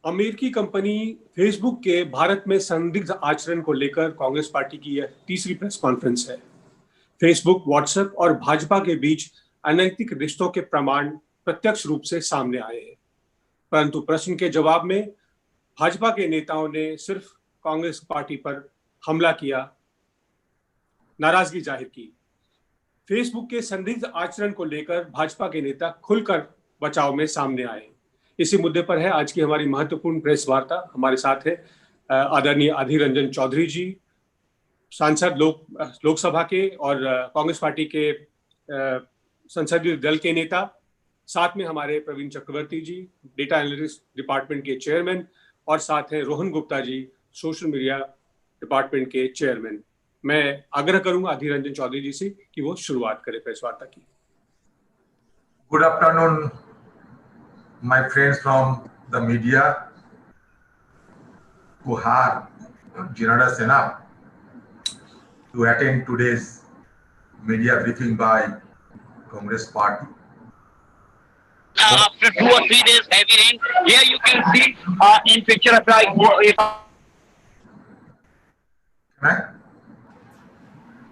अमेरिकी company Facebook के भारत में संदिग्ध आचरण को लेकर कांग्रेस पार्टी की यह तीसरी प्रेस कॉन्फ्रेंस है। फेसबुक, व्हाट्सएप और भाजपा के बीच अनैतिक रिश्तों के प्रमाण प्रत्यक्ष रूप से सामने आए हैं, परंतु प्रश्न के जवाब में भाजपा के नेताओं ने सिर्फ कांग्रेस पार्टी पर हमला किया, नाराजगी जाहिर की। फेसबुक के संदिग्ध आचरण को लेकर भाजपा के नेता खुलकर बचाव में सामने आए। इसी मुद्दे पर है आज की हमारी महत्वपूर्ण प्रेस वार्ता। हमारे साथ है आदरणीय अधीर रंजन चौधरी जी, सांसद लोकसभा के और कांग्रेस पार्टी के संसदीय दल के नेता। साथ में हमारे प्रवीण चक्रवर्ती जी, डेटा एनालिटिक्स डिपार्टमेंट के चेयरमैन, और साथ है Rohan Gupta ji, social media department के चेयरमैन। मैं आग्रह करूंगा अधीर रंजन चौधरी जी से कि वो शुरुआत करें प्रेस वार्ता की। Good afternoon my friends from the media who have generous enough to attend today's media briefing by Congress Party. After 2 or 3 days heavy rain, here you can see in picture like. Can I?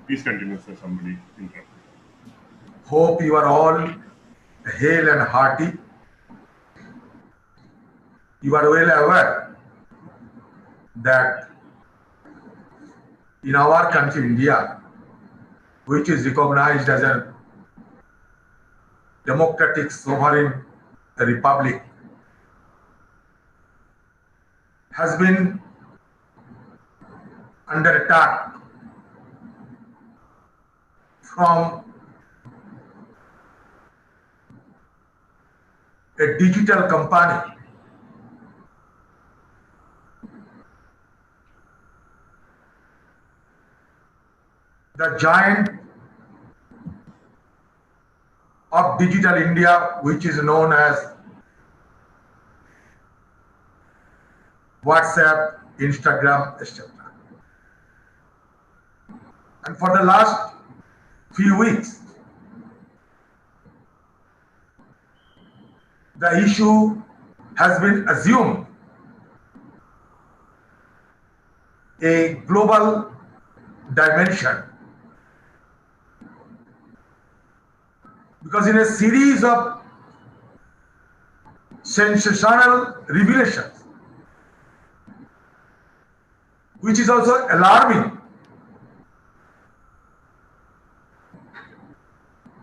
Please continue, sir. Somebody interrupted. Hope you are all hale and hearty. You are well aware that in our country, India, which is recognized as a democratic sovereign republic, has been under attack from a digital company the giant of digital India, which is known as WhatsApp, Instagram, etc. And for the last few weeks, the issue has been assumed a global dimension, because in a series of sensational revelations, which is also alarming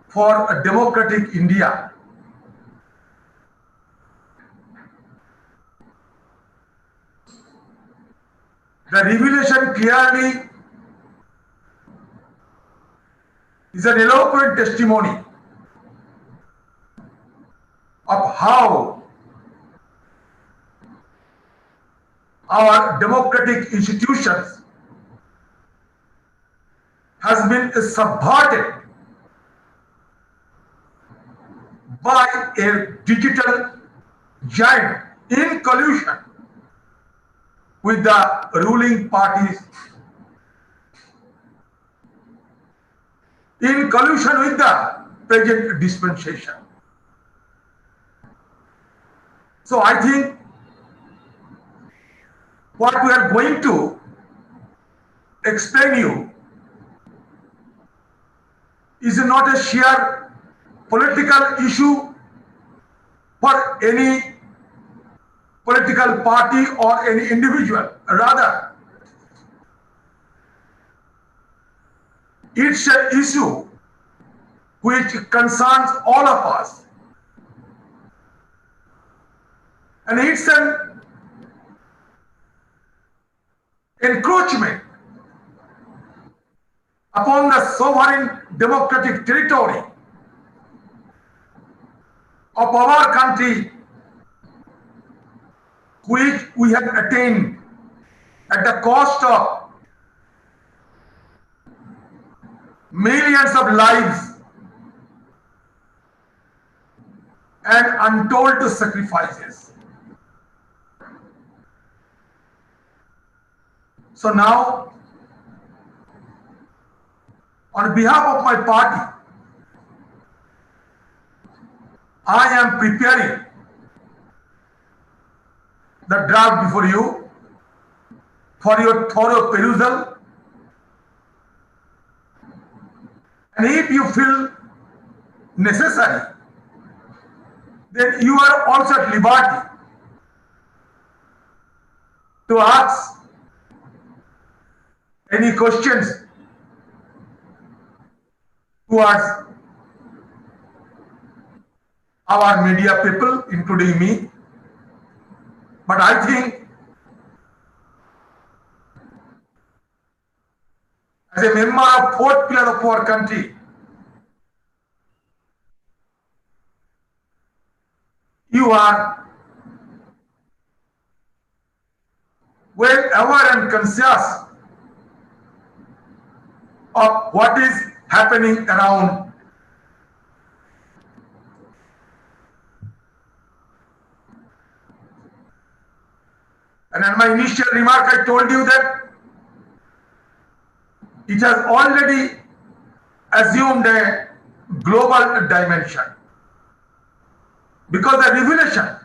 for a democratic India, the revelation clearly is an eloquent testimony of how our democratic institutions has been subverted by a digital giant in collusion with the ruling parties, in collusion with the present dispensation. So I think what we are going to explain you is not a sheer political issue for any political party or any individual. Rather, it's an issue which concerns all of us. And it's an encroachment upon the sovereign democratic territory of our country, which we have attained at the cost of millions of lives and untold sacrifices. So now, on behalf of my party, I am preparing the draft before you for your thorough perusal. And if you feel necessary, then you are also at liberty to ask any questions towards our media people, including me. But I think as a member of fourth pillar of our country, you are well aware and conscious of what is happening around. And in my initial remark, I told you that it has already assumed a global dimension, because the revelation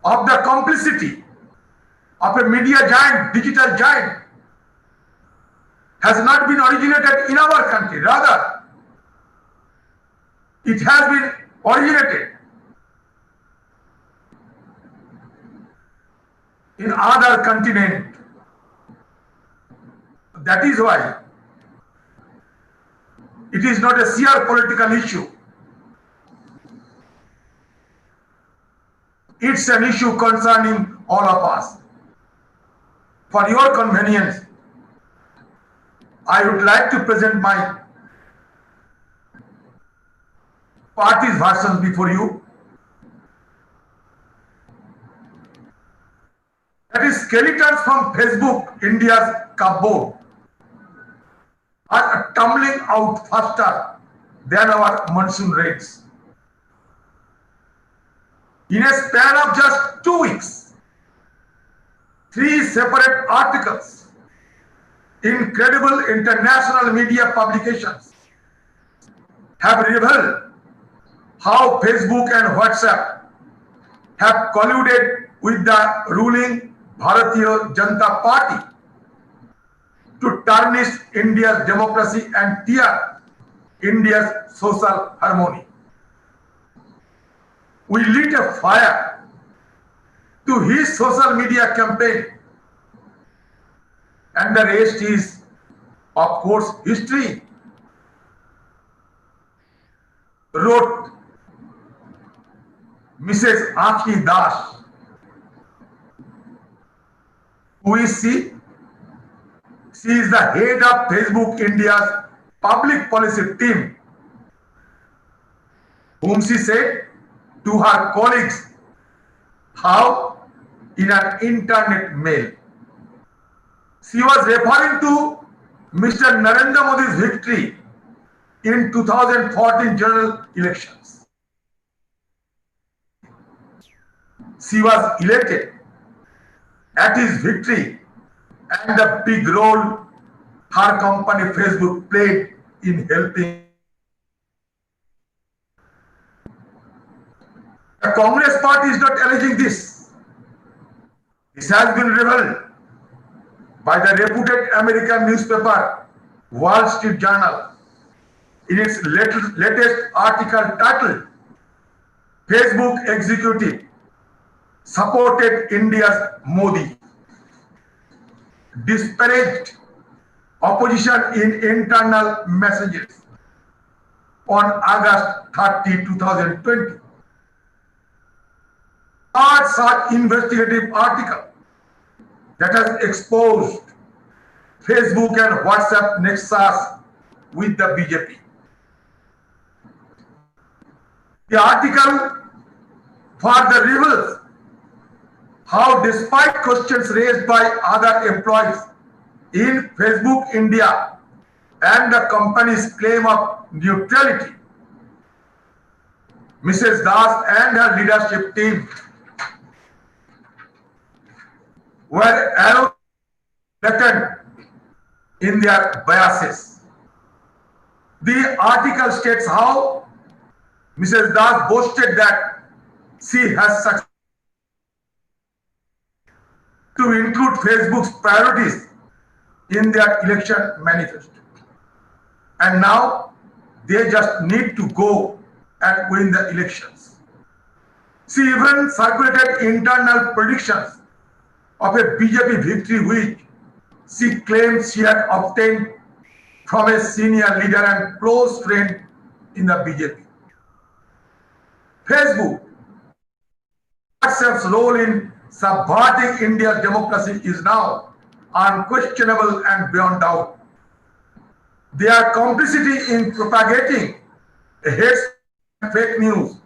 of the complicity of a media giant, digital giant, has not been originated in our country. Rather, it has been originated in other continent. That is why it is not a sheer political issue. It's an issue concerning all of us. For your convenience, I would like to present my party's version before you. That is, skeletons from Facebook, India's cupboard, are tumbling out faster than our monsoon rains. In a span of just 2 weeks, 3 separate articles in credible international media publications have revealed how Facebook and WhatsApp have colluded with the ruling Bharatiya Janata Party to tarnish India's democracy and tear India's social harmony. We lit a fire to his social media campaign, and the rest is, of course, history. Wrote Mrs. Akhi Das. Who is she? She is the head of Facebook India's public policy team, whom she said to her colleagues, how? In an internet mail. She was referring to Mr. Narendra Modi's victory in 2014 general elections. She was elated at his victory and the big role her company Facebook played in helping. The Congress party is not alleging this. This has been revealed by the reputed American newspaper Wall Street Journal in its latest article titled Facebook Executive Supported India's Modi, Disparaged Opposition in Internal Messages on August 30, 2020. Such investigative article that has exposed Facebook and WhatsApp nexus with the BJP. The article further reveals how, despite questions raised by other employees in Facebook India and the company's claim of neutrality, Mrs. Das and her leadership team were arrogant in their biases. The article states how Mrs. Das boasted that she has succeeded to include Facebook's priorities in their election manifesto. And now they just need to go and win the elections. She even circulated internal predictions of a BJP victory which she claims she had obtained from a senior leader and close friend in the BJP. Facebook, WhatsApp's role in subverting India's democracy is now unquestionable and beyond doubt. Their complicity in propagating a hate and fake news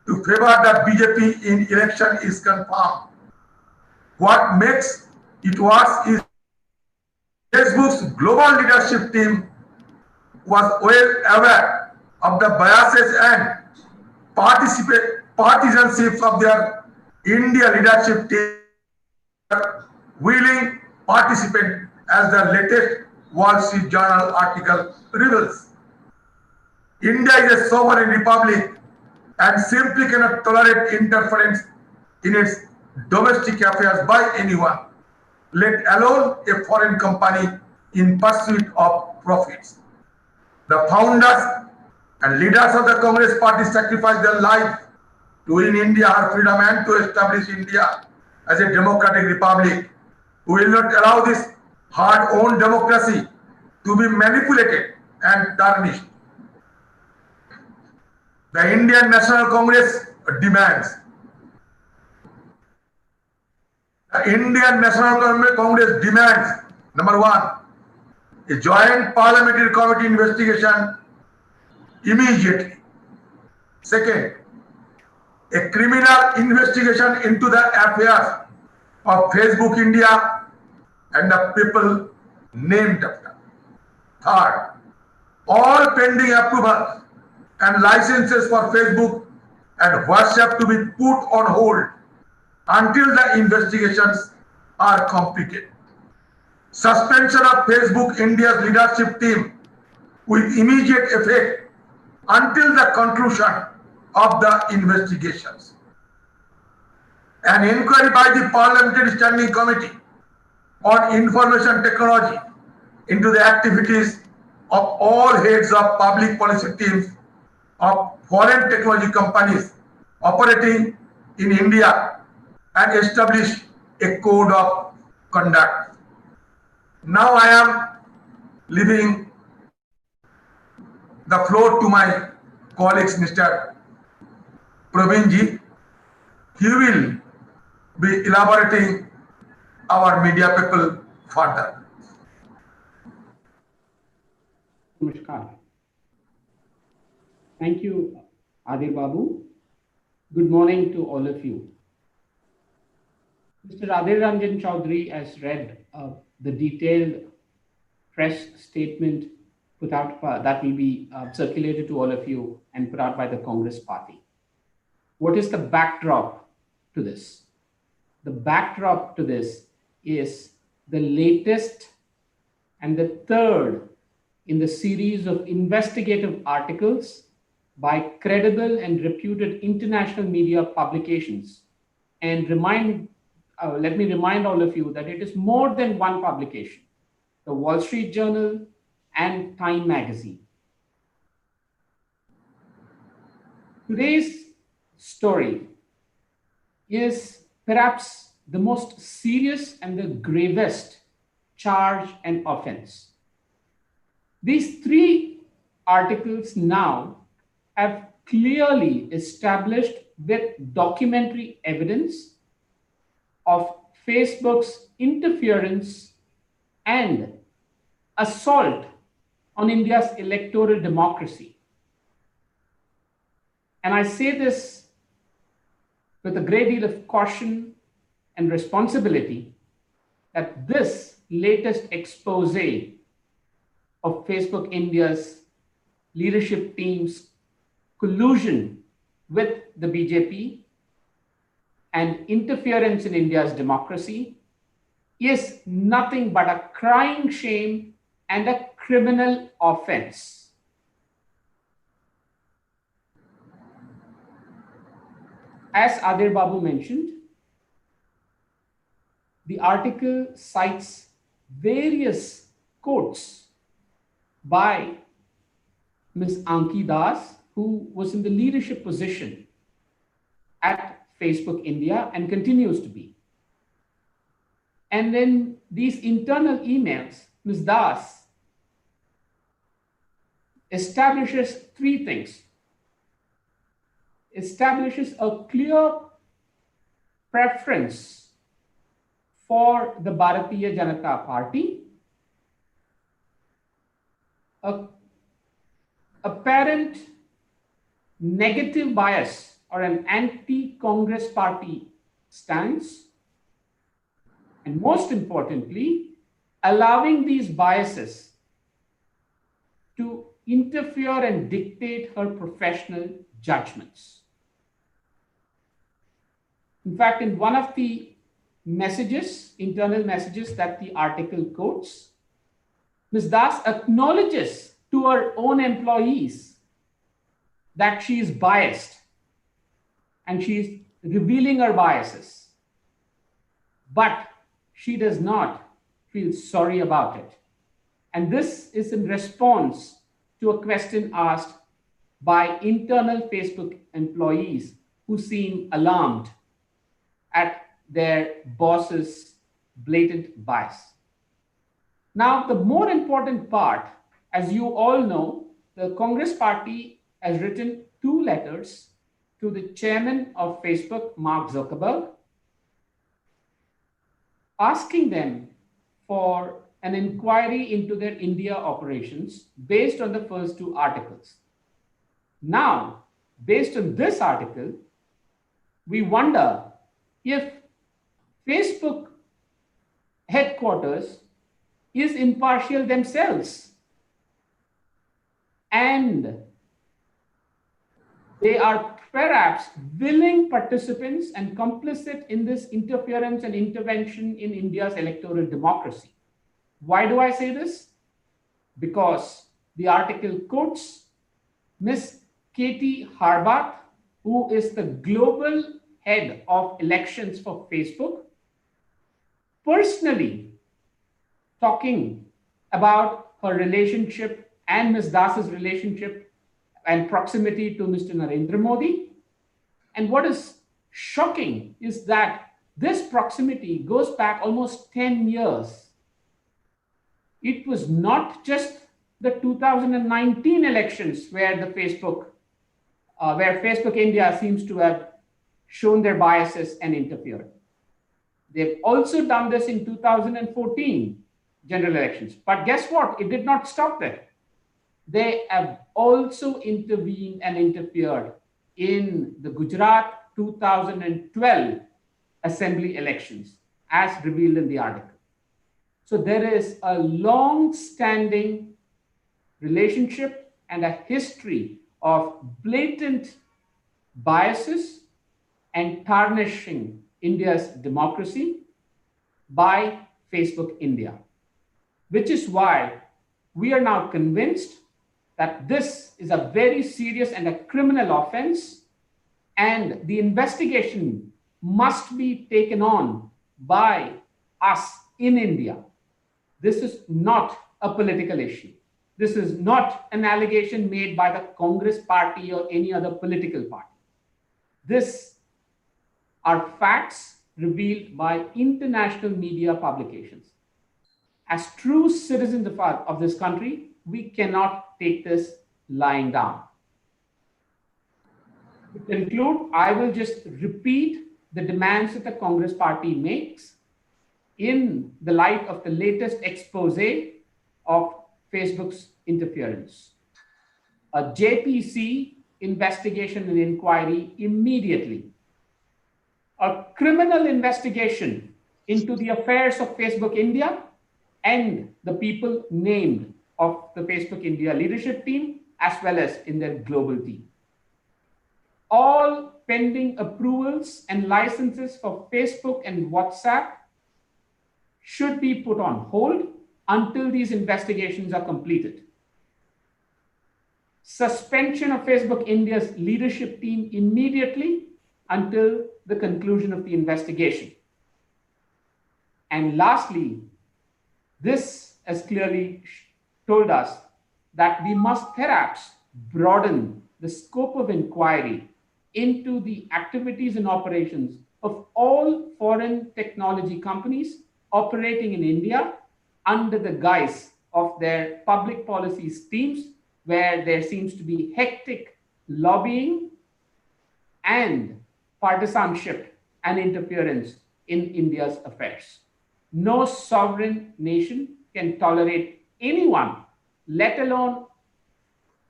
to favor the BJP in election is confirmed. What makes it worse is Facebook's global leadership team was well aware of the biases and partisanships of their India leadership team, willing participant, as the latest Wall Street Journal article reveals. India is a sovereign republic and simply cannot tolerate interference in its domestic affairs by anyone, let alone a foreign company in pursuit of profits. The founders and leaders of the Congress party sacrificed their life to win India her freedom and to establish India as a democratic republic. We will not allow this hard-earned democracy to be manipulated and tarnished. The Indian National Congress demands. The Indian National Congress demands, number one, a joint parliamentary committee investigation immediately. Second, a criminal investigation into the affairs of Facebook India and the people named after. Third, all pending approvals and licenses for Facebook and WhatsApp to be put on hold until the investigations are completed. Suspension of Facebook India's leadership team with immediate effect until the conclusion of the investigations. An inquiry by the Parliamentary Standing Committee on Information Technology into the activities of all heads of public policy teams of foreign technology companies operating in India and establish a code of conduct. Now I am leaving the floor to my colleagues, Mr. Praveen ji. He will be elaborating our media people further. Namaskar. Thank you, Adil Babu. Good morning to all of you. Mr. Adil Ranjan Chaudhary has read the detailed press statement put out that will be circulated to all of you and put out by the Congress party. What is the backdrop to this? The backdrop to this is the latest and the third in the series of investigative articles by credible and reputed international media publications. And let me remind all of you that it is more than one publication, the Wall Street Journal and Time Magazine. Today's story is perhaps the most serious and the gravest charge and offense. These three articles now have clearly established with documentary evidence of Facebook's interference and assault on India's electoral democracy. And I say this with a great deal of caution and responsibility that this latest expose of Facebook India's leadership team's collusion with the BJP and interference in India's democracy is nothing but a crying shame and a criminal offense. As Adil Babu mentioned, the article cites various quotes by Ms. Anki Das, who was in the leadership position at Facebook India and continues to be. And then these internal emails, Ms. Das establishes three things. Establishes a clear preference for the Bharatiya Janata Party, a apparent negative bias or an anti-Congress party stance, and most importantly, allowing these biases to interfere and dictate her professional judgments. In fact, in one of the messages, internal messages that the article quotes, Ms. Das acknowledges to her own employees that she is biased and she is revealing her biases, but she does not feel sorry about it. And this is in response to a question asked by internal Facebook employees who seem alarmed at their boss's blatant bias. Now, the more important part, as you all know, the Congress party has written 2 letters to the chairman of Facebook, Mark Zuckerberg, asking them for an inquiry into their India operations based on the first 2 articles. Now, based on this article, we wonder if Facebook headquarters is impartial themselves and they are perhaps willing participants and complicit in this interference and intervention in India's electoral democracy. Why do I say this? Because the article quotes Ms. Katie Harbath, who is the global head of elections for Facebook, personally talking about her relationship and Ms. Das's relationship and proximity to Mr. Narendra Modi. And what is shocking is that this proximity goes back almost 10 years. It was not just the 2019 elections where Facebook India seems to have shown their biases and interfered. They've also done this in 2014 general elections. But guess what? It did not stop there. They have also intervened and interfered in the Gujarat 2012 assembly elections, as revealed in the article. So there is a long-standing relationship and a history of blatant biases and tarnishing India's democracy by Facebook India, which is why we are now convinced that this is a very serious and a criminal offense, and the investigation must be taken on by us in India. This is not a political issue. This is not an allegation made by the Congress party or any other political party. This are facts revealed by international media publications. As true citizens of this country, we cannot take this lying down. To conclude, I will just repeat the demands that the Congress party makes in the light of the latest expose of Facebook's interference. A JPC investigation and inquiry immediately. A criminal investigation into the affairs of Facebook India and the people named of the Facebook India leadership team, as well as in their global team. All pending approvals and licenses for Facebook and WhatsApp should be put on hold until these investigations are completed. Suspension of Facebook India's leadership team immediately until the conclusion of the investigation. And lastly, this has clearly told us that we must perhaps broaden the scope of inquiry into the activities and operations of all foreign technology companies operating in India under the guise of their public policy teams, where there seems to be hectic lobbying and partisanship and interference in India's affairs. No sovereign nation can tolerate anyone, let alone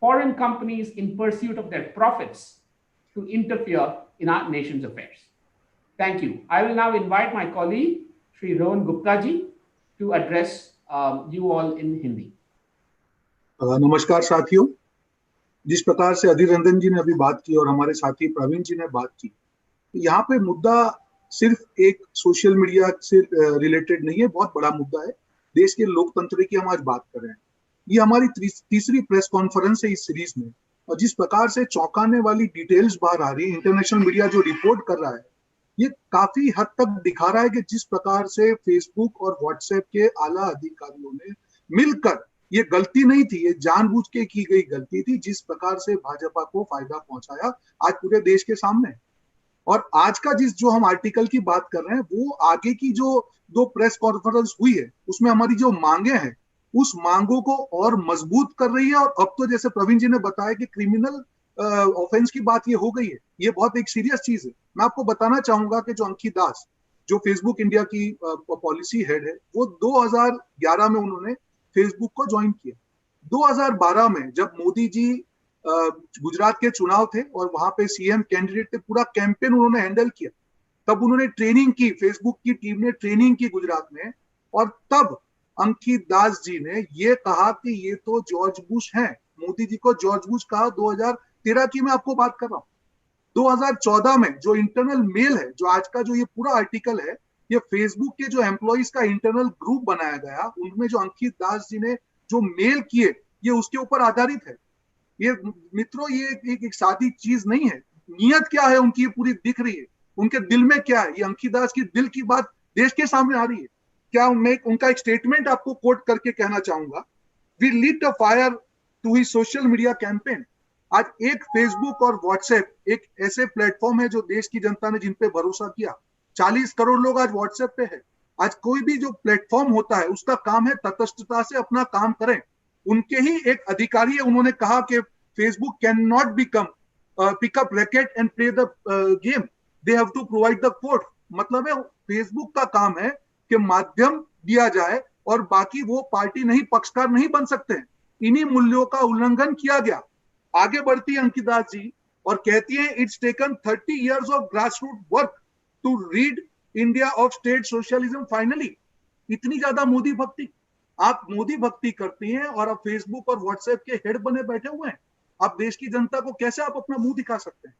foreign companies in pursuit of their profits, to interfere in our nation's affairs. Thank you. I will now invite my colleague, Sri Rohan Gupta ji, to address you all in Hindi. नमस्कार साथियों, जिस प्रकार से अधीर रंजन जी ने अभी बात की और हमारे साथी प्रवीण जी ने बात की, यहाँ पे मुद्दा सिर्फ एक सोशल मीडिया से रिलेटेड नहीं है, बहुत बड़ा मुद्दा है। देश के लोकतंत्र की हम आज बात कर रहे हैं। ये हमारी तीसरी प्रेस कॉन्फ्रेंस है इस सीरीज में, और जिस प्रकार से चौंकाने वाली डिटेल्स बाहर आ रही है, इंटरनेशनल मीडिया जो रिपोर्ट कर रहा है, ये काफी हद तक दिखा रहा है कि जिस प्रकार से फेसबुक और व्हाट्सएप के आला अधिकारियों ने मिलकर, ये गलती नहीं थी, ये जानबूझ के की गई गलती थी, जिस प्रकार से भाजपा को फायदा पहुंचाया आज पूरे देश के सामने। और आज का जो हम आर्टिकल की बात कर रहे हैं, वो आगे की जो 2 प्रेस कॉन्फ्रेंस हुई है, उसमें हमारी जो मांगे हैं, उस मांगों को और मजबूत कर रही है। और अब तो जैसे प्रवीण जी ने बताया कि क्रिमिनल ऑफेंस की बात ये हो गई है, ये बहुत एक सीरियस चीज है। मैं आपको बताना चाहूंगा कि जो अंकित दास, जो फेसबुक इंडिया की पॉलिसी हेड है, वो 2011 में उन्होंने फेसबुक को ज्वाइन किया। 2012 में जब मोदी जी गुजरात के चुनाव थे और वहां पे सीएम कैंडिडेट थे, पूरा कैंपेन उन्होंने हैंडल किया, तब उन्होंने ट्रेनिंग की, फेसबुक की टीम ने ट्रेनिंग की गुजरात में, और तब अंकित दास जी ने ये कहा कि ये तो जॉर्ज बुश हैं। मोदी जी को जॉर्ज बुश कहा। 2013 की मैं आपको बात कर रहा हूँ। 2014 में जो इंटरनल मेल है, जो आज का जो ये पूरा आर्टिकल है, ये फेसबुक के जो एम्प्लॉइज का इंटरनल ग्रुप बनाया गया, उनमें जो अंकित दास जी ने जो मेल किए, ये उसके ऊपर आधारित है। ये मित्रों, ये एक सादी चीज नहीं है। नियत क्या है उनकी, ये पूरी दिख रही है। उनके दिल में क्या है, ये अंकित दास की दिल की बात देश के सामने आ रही है। क्या मैं उनका एक स्टेटमेंट आपको कोट करके कहना चाहूंगा। We lit a fire to his social media campaign. आज एक फेसबुक और व्हाट्सएप एक ऐसे प्लेटफॉर्म है जो देश की जनता ने जिन पे भरोसा किया। 40 करोड़ लोग आज व्हाट्सएप पे है। आज कोई भी जो प्लेटफॉर्म होता है, उसका काम है तटस्थता से अपना काम करें। उनके ही एक अधिकारी है, उन्होंने कहा कि Facebook can not become pickup racket and play the game, they have to provide the code. मतलब है फेसबुक का काम है कि माध्यम दिया जाए, और बाकी वो पार्टी नहीं, पक्षकार नहीं बन सकते हैं। इन्हीं मूल्यों का उल्लंघन किया गया। आगे बढ़ती है अंकित दास जी और कहती है, it's taken 30 years of grassroot work to rid India of state socialism finally. इतनी ज्यादा मोदी भक्ति, आप मोदी भक्ति करती हैं और आप फेसबुक और व्हाट्सएप के हेड बने बैठे हुए हैं। आप देश की जनता को कैसे आप अपना मुंह दिखा सकते हैं।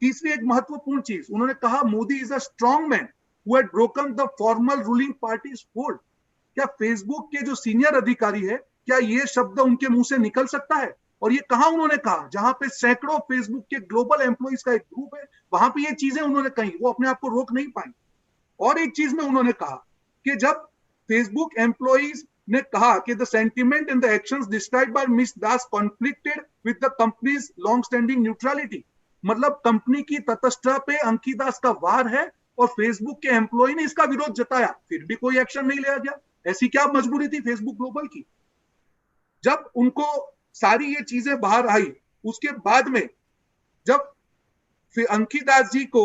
तीसरी एक महत्वपूर्ण चीज उन्होंने कहा, Modi is a strong man who had broken the formal ruling parties hold. क्या फेसबुक के जो सीनियर अधिकारी है, क्या ये शब्द उनके मुंह से निकल सकता है? और ये कहा उन्होंने कहा, जहां पे सैकड़ों फेसबुक के ग्लोबल एम्प्लॉइज का एक ग्रुप है, वहां पे ये चीजें उन्होंने कही, वो अपने आप को रोक नहीं पाई। और एक चीज में उन्होंने कहा कि जब फेसबुक एम्प्लॉइज ने कहा कि the sentiment and the actions described bye miss Das conflicted with the companies long standing neutrality. मतलब कंपनी की तटस्थता पे अंकित दास का वार है और फेसबुक के एम्प्लॉय ने इसका विरोध जताया, फिर भी कोई एक्शन नहीं लिया गया। ऐसी क्या मजबूरी थी फेसबुक ग्लोबल की? जब उनको सारी ये चीजें बाहर आई, उसके बाद में जब अंकित दास जी को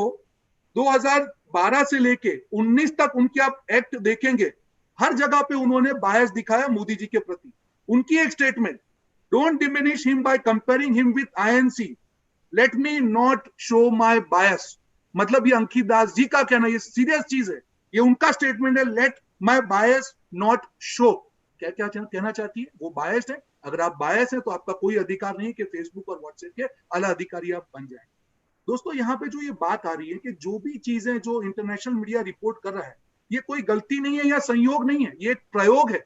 2012 से लेके 19 तक उनके आप एक्ट देखेंगे, हर जगह पे उन्होंने बायस दिखाया मोदी जी के प्रति। उनकी एक statement, don't diminish him by comparing him with INC, let me not show my bias. मतलब ये अंकित दास जी का कहना, ये सीरियस चीज है, ये उनका स्टेटमेंट है, let my bias not show. क्या क्या कहना चाहती है? वो बायस है। अगर आप बायस हैं तो आपका कोई अधिकार नहीं कि फेसबुक और व्हाट्सएप के आला अधिकारी आप बन जाएं। दोस्तों, यहाँ पे जो ये बात आ रही है कि जो भी चीजें जो इंटरनेशनल मीडिया रिपोर्ट कर रहा है, ये कोई गलती नहीं है या संयोग नहीं है, ये एक प्रयोग है।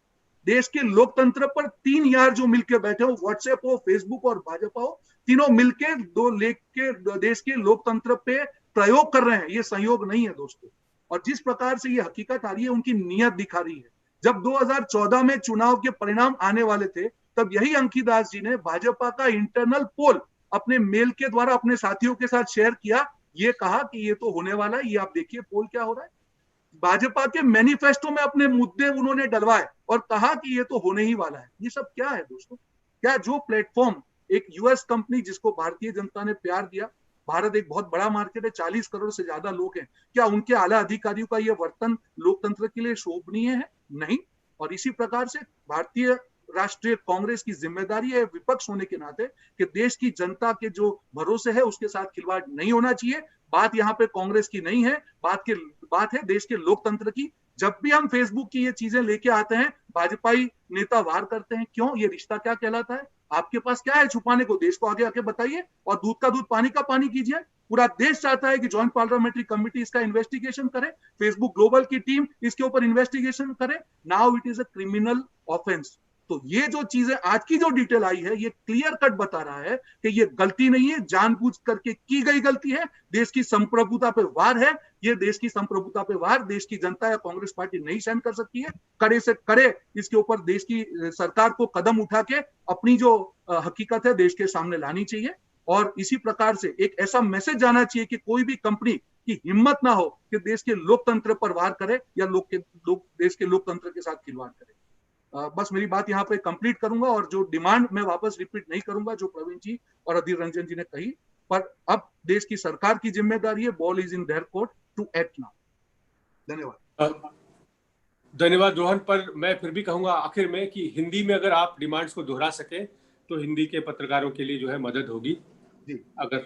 देश के लोकतंत्र पर 3 यार जो मिलकर बैठे हो, व्हाट्सएप हो, फेसबुक और भाजपा हो, तीनों मिलकर देश के लोकतंत्र पे प्रयोग कर रहे हैं। ये संयोग नहीं है दोस्तों, और जिस प्रकार से ये हकीकत आ रही है उनकी नीयत दिखा रही है। जब 2014 में चुनाव के परिणाम आने वाले थे तब यही अंकीदास जी ने भाजपा का इंटरनल पोल अपने मेल के द्वारा अपने साथियों के साथ शेयर किया, ये कहा कि ये तो होने वाला है, ये आप देखिए पोल क्या हो रहा है। भाजपा के मैनिफेस्टो में अपने मुद्दे उन्होंने डलवाए और कहा कि ये तो होने ही वाला है। ये सब क्या है दोस्तों? क्या जो प्लेटफॉर्म एक यूएस कंपनी जिसको भारतीय जनता ने प्यार दिया, भारत एक बहुत बड़ा मार्केट है, 40 करोड़ से ज्यादा लोग हैं, क्या उनके आला अधिकारियों का यह वर्तन लोकतंत्र के लिए शोभनीय है? नहीं। और इसी प्रकार से भारतीय राष्ट्रीय कांग्रेस की जिम्मेदारी है विपक्ष होने के नाते कि देश की जनता के जो भरोसे है उसके साथ खिलवाड़ नहीं होना चाहिए। बात यहाँ पे कांग्रेस की नहीं है, बात है देश के लोकतंत्र की। जब भी हम फेसबुक की ये चीजें लेके आते हैं, भाजपाई नेता वार करते हैं। क्यों? ये रिश्ता क्या कहलाता है? आपके पास क्या है छुपाने को? देश को आगे आके बताइए और दूध का दूध पानी का पानी कीजिए। पूरा देश चाहता है कि ज्वाइंट पार्लियामेंट्री कमेटी इसका इन्वेस्टिगेशन करे, फेसबुक ग्लोबल की टीम इसके ऊपर इन्वेस्टिगेशन करे। Now it is a criminal offence. तो ये जो चीजें आज की जो डिटेल आई है ये क्लियर कट बता रहा है कि ये गलती नहीं है, जानबूझ करके की गई गलती है, देश की संप्रभुता पे वार है। ये देश की संप्रभुता पे वार देश की जनता या कांग्रेस पार्टी नहीं सहन कर सकती है। कड़े से कड़े इसके ऊपर देश की सरकार को कदम उठा के अपनी जो हकीकत है देश के सामने लानी चाहिए। और इसी प्रकार से एक ऐसा मैसेज जाना चाहिए कि कोई भी कंपनी की हिम्मत ना हो कि देश के लोकतंत्र पर वार करे या देश के लोकतंत्र के साथ खिलवाड़ करे। बस मेरी बात यहाँ पे कंप्लीट करूंगा और जो डिमांड मैं वापस रिपीट नहीं करूंगा जो प्रवीण जी और अधीर रंजन जी ने कही, पर अब देश की सरकार की जिम्मेदारी है, ball is in their court to act now. धन्यवाद। धन्यवाद रोहन। पर मैं फिर भी कहूंगा आखिर में कि हिंदी में अगर आप डिमांड्स को दोहरा सके तो हिंदी के पत्रकारों के लिए जो है मदद होगी। जी अगर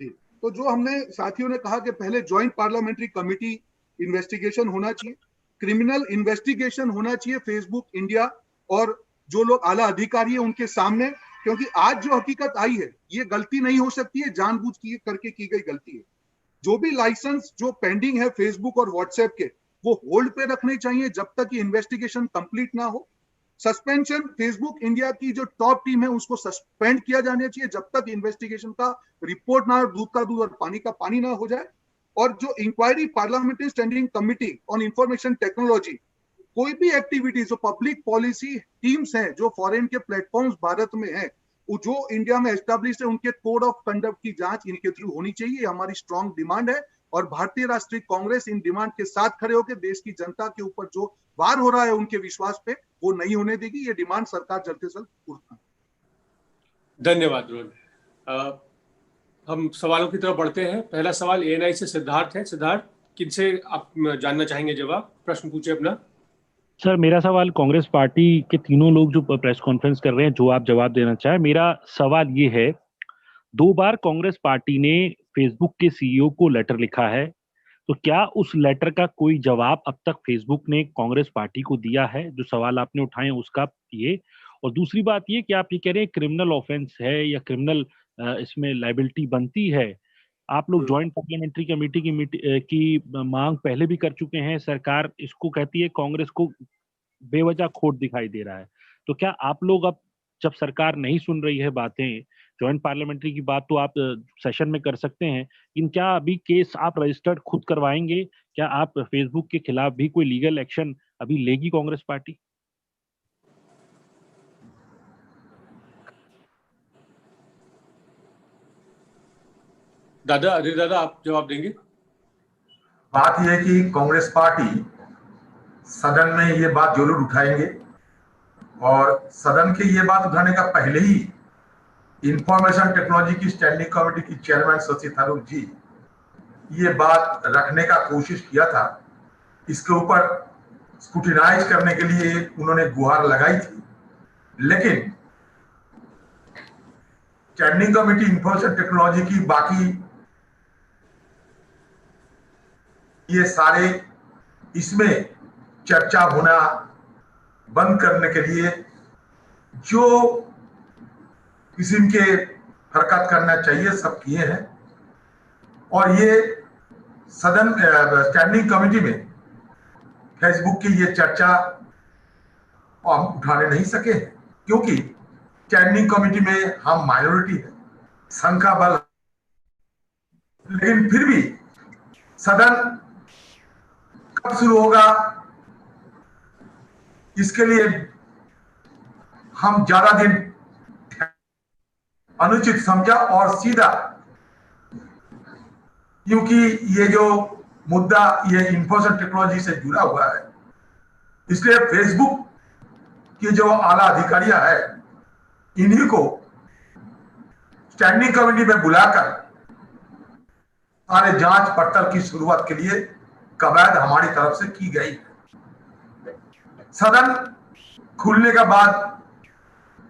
जी तो जो हमने साथियों ने कहा कि पहले ज्वाइंट पार्लियामेंट्री कमेटी इन्वेस्टिगेशन होना चाहिए, क्रिमिनल इन्वेस्टिगेशन होना चाहिए फेसबुक इंडिया और जो लोग आला अधिकारी है उनके सामने, क्योंकि आज जो हकीकत आई है ये गलती नहीं हो सकती है, जानबूझ करके की गई गलती है। जो भी लाइसेंस जो पेंडिंग है फेसबुक और व्हाट्सएप के वो होल्ड पे रखने चाहिए जब तक कि इन्वेस्टिगेशन कंप्लीट ना हो। सस्पेंशन फेसबुक इंडिया की जो टॉप टीम है उसको सस्पेंड किया जाना चाहिए जब तक इन्वेस्टिगेशन का रिपोर्ट ना, दूध का दूध और पानी का पानी ना हो जाए। और जो inquiry parliamentary standing committee on information technology, कोई भी एक्टिविटीज जो पब्लिक पॉलिसी टीम्स हैं जो फॉरेन के प्लेटफॉर्म्स भारत में हैं जो इंडिया में एस्टैब्लिश है, उनके कोड ऑफ कंडक्ट की जांच इनके थ्रू होनी चाहिए। ये हमारी स्ट्रॉन्ग डिमांड है और भारतीय राष्ट्रीय कांग्रेस इन डिमांड के साथ खड़े होकर देश की जनता के ऊपर जो वार हो रहा है उनके विश्वास पे वो नहीं होने देगी। ये डिमांड सरकार जल्द से जल्द पूर्ण करे। धन्यवाद रोहन। हम सवालों की तरफ बढ़ते हैं। पहला सवाल एएनआई से सिद्धार्थ है। सिद्धार्थ, किनसे आप जानना चाहेंगे जवाब? प्रश्न पूछे अपना। सर, मेरा सवाल कांग्रेस पार्टी के तीनों लोग जो प्रेस कॉन्फ्रेंस कर रहे हैं, जो आप जवाब देना चाहें। मेरा सवाल ये है, 2 बार कांग्रेस पार्टी ने फेसबुक के सीईओ को लेटर लिखा है, तो क्या उस लेटर का कोई जवाब अब तक फेसबुक ने कांग्रेस पार्टी को दिया है? जो सवाल आपने उठाए उसका ये। और दूसरी बात ये कि आप ये कह रहे हैं क्रिमिनल ऑफेंस है या क्रिमिनल इसमें लायबिलिटी बनती है। आप लोग ज्वाइंट पार्लियामेंट्री कमेटी की मांग पहले भी कर चुके हैं, सरकार इसको कहती है, कांग्रेस को बेवजह खोट दिखाई दे रहा है। तो क्या आप लोग अब जब सरकार नहीं सुन रही है बातें, ज्वाइंट पार्लियामेंट्री की बात तो आप सेशन में कर सकते हैं, लेकिन क्या अभी केस आप रजिस्टर्ड खुद करवाएंगे? क्या आप फेसबुक के खिलाफ भी कोई लीगल एक्शन अभी लेगी कांग्रेस पार्टी? अधीर दादा, आप जवाब देंगे? बात यह है कि कांग्रेस पार्टी सदन में ये बात जरूर उठाएंगे और सदन के ये बात उठाने का पहले ही इंफॉर्मेशन टेक्नोलॉजी की स्टैंडिंग कमेटी की चेयरमैन शशि थरूर जी ये बात रखने का कोशिश किया था। इसके ऊपर स्क्रूटिनाइज करने के लिए उन्होंने गुहार लगाई थी, लेकिन स्टैंडिंग कमेटी इंफॉर्मेशन टेक्नोलॉजी की बाकी ये सारे इसमें चर्चा होना बंद करने के लिए जो किस्म के हरकत करना चाहिए सब किए हैं और ये सदन स्टैंडिंग कमेटी में फेसबुक की ये चर्चा हम उठाने नहीं सके क्योंकि स्टैंडिंग कमेटी में हम माइनॉरिटी है, संख्या बल, लेकिन फिर भी सदन शुरू होगा, इसके लिए हम ज्यादा दिन अनुचित समझा और सीधा, क्योंकि ये जो मुद्दा ये इंफॉर्मेशन टेक्नोलॉजी से जुड़ा हुआ है, इसलिए फेसबुक के जो आला अधिकारियां हैं, इन्हीं को स्टैंडिंग कमेटी में बुलाकर सारे जांच पड़ताल की शुरुआत के लिए कवायद हमारी तरफ से की गई है। सदन खुलने के बाद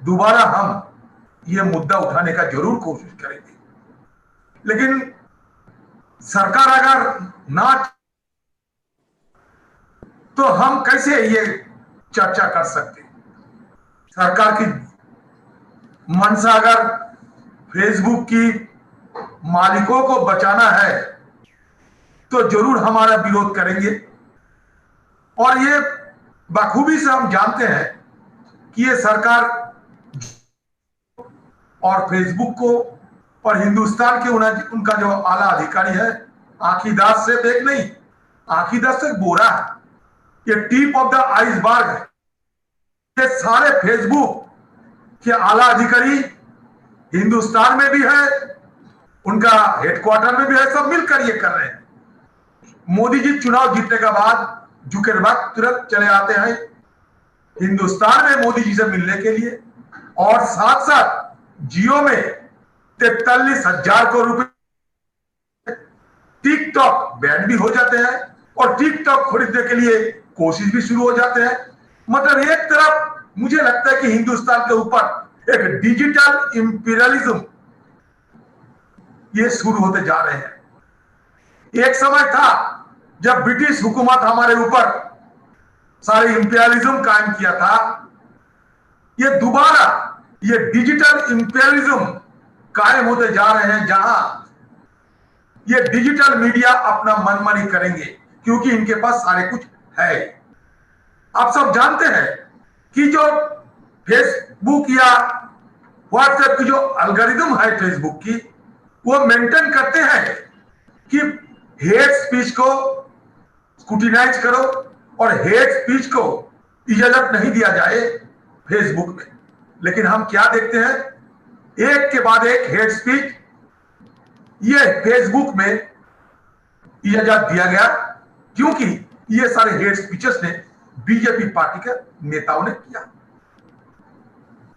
दोबारा हम ये मुद्दा उठाने का जरूर कोशिश करेंगे, लेकिन सरकार अगर ना तो हम कैसे ये चर्चा कर सकते हैं? सरकार की मंशा अगर फेसबुक की मालिकों को बचाना है तो जरूर हमारा विरोध करेंगे। और ये बखूबी से हम जानते हैं कि ये सरकार और फेसबुक को और हिंदुस्तान के उनका जो आला अधिकारी है, आंखी दांत से देख नहीं, आंखी दांत से बोरा है, ये टिप ऑफ द आइसबर्ग है। ये सारे फेसबुक के आला अधिकारी हिंदुस्तान में भी है, उनका हेडक्वार्टर में भी है, सब मिलकर ये कर रहे हैं। मोदी जी चुनाव जीतने के बाद जुकेरबर्ग तुरंत चले आते हैं हिंदुस्तान में मोदी जी से मिलने के लिए, और साथ साथ जियो में 43,000 करोड़ रुपए टिकटॉक बैन भी हो जाते हैं और टिकटॉक खरीदने के लिए कोशिश भी शुरू हो जाते हैं। मतलब एक तरफ मुझे लगता है कि हिंदुस्तान के ऊपर एक डिजिटल इंपीरियलिज्म ये शुरू होते जा रहे हैं। एक समय था जब ब्रिटिश हुकूमत हमारे ऊपर सारे इंपीरियलिज्म कायम किया था, ये दोबारा ये डिजिटल इंपीरियलिज्म कायम होते जा रहे हैं, जहां ये डिजिटल मीडिया अपना मनमानी करेंगे क्योंकि इनके पास सारे कुछ है। आप सब जानते हैं कि जो फेसबुक या व्हाट्सएप की जो एल्गोरिथम है फेसबुक की, वो मेंटेन करते हैं कि हेट स्पीच को स्क्रूटिनाइज करो और हेट स्पीच को इजाजत नहीं दिया जाए फेसबुक में। लेकिन हम क्या देखते हैं, एक के बाद एक हेट स्पीच ये फेसबुक में इजाजत दिया गया, क्योंकि ये सारे हेट स्पीचेस ने बीजेपी पार्टी के नेताओं ने किया।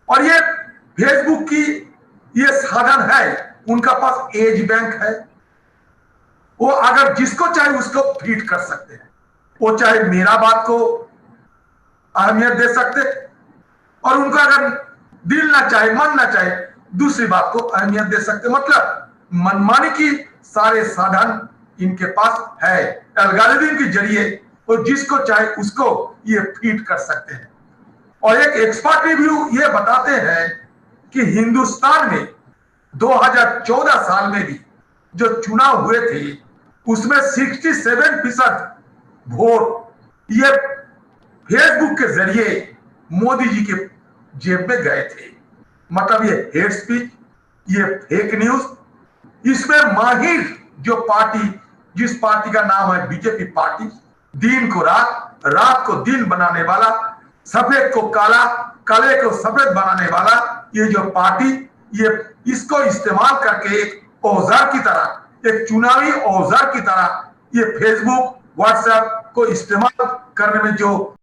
और ये फेसबुक की ये साधन है, उनका पास एज बैंक है, वो अगर जिसको चाहे उसको फीड कर सकते हैं। वो चाहे मेरा बात को अहमियत दे सकते और उनका अगर दिल ना चाहे, मन ना चाहे, दूसरी बात को अहमियत दे सकते। मतलब मनमानी की सारे साधन इनके पास है, एल्गोरिथम के जरिए वो जिसको चाहे उसको ये फीड कर सकते हैं। और एक एक्सपर्ट रिव्यू ये बताते हैं कि हिंदुस्तान में 2014 साल में भी जो चुनाव हुए थे उसमें 67% वोट ये फेसबुक के जरिए मोदी जी के जेब में गए थे। मतलब ये हेट स्पीच, ये फेक न्यूज, इसमें माहिर जो पार्टी, जिस पार्टी का नाम है बीजेपी पार्टी, दिन को रात, रात को दिन बनाने वाला, सफेद को काला, काले को सफेद बनाने वाला ये जो पार्टी, ये इसको इस्तेमाल करके एक औजार की तरह, एक चुनावी औजार की तरह ये फेसबुक व्हाट्सएप को इस्तेमाल करने में जो